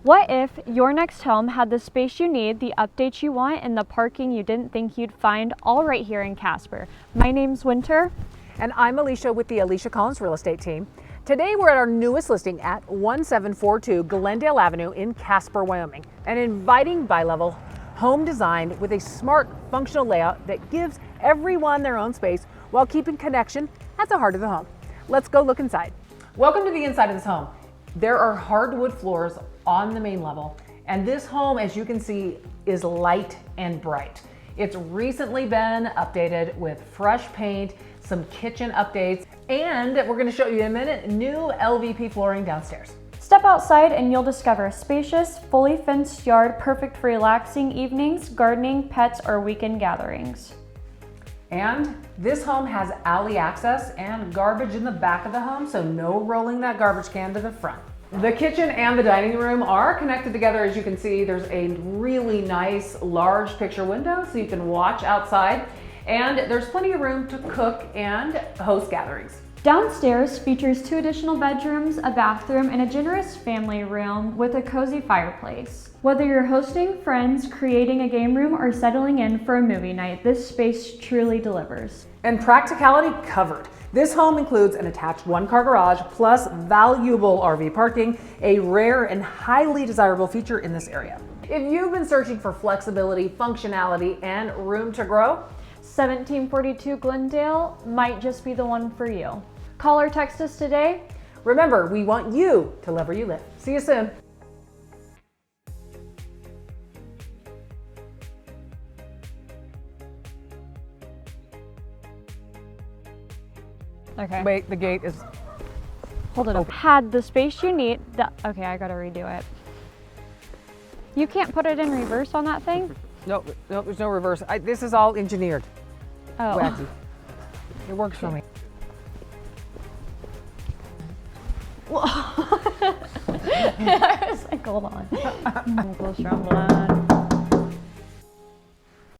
What if your next home had the space you need, the updates you want, and the parking you didn't think you'd find, all right here in Casper? My name's Winter. And I'm Alisha with the Alisha Collins Real Estate Team. Today we're at our newest listing at 1742 Glendale Avenue in Casper, Wyoming. An inviting bi-level home designed with a smart, functional layout that gives everyone their own space while keeping connection at the heart of the home. Let's go look inside. Welcome to the inside of this home. There are hardwood floors on the main level, and this home, as you can see, is light and bright. It's recently been updated with fresh paint, some kitchen updates, and we're going to show you in a minute new LVP flooring downstairs. Step outside and you'll discover a spacious, fully fenced yard perfect for relaxing evenings, gardening, pets, or weekend gatherings. And this home has alley access and garbage in the back of the home, so no rolling that garbage can to the front. The kitchen and the dining room are connected together. As you can see, there's a really nice large picture window so you can watch outside, and there's plenty of room to cook and host gatherings. Downstairs features 2 additional bedrooms, a bathroom, and a generous family room with a cozy fireplace. Whether you're hosting friends, creating a game room, or settling in for a movie night, this space truly delivers. And practicality covered. This home includes an attached 1-car garage plus valuable RV parking, a rare and highly desirable feature in this area. If you've been searching for flexibility, functionality, and room to grow, 1742 Glendale might just be the one for you. Call or text us today. remember, we want you to love where you live. See you soon. Okay. Wait, the gate is... Hold it up. Had the space you need. Okay, I gotta redo it. You can't put it in reverse on that thing? No, there's no reverse. This is all engineered. Oh. Wacky. It works for me. I was like, hold on. Close your own.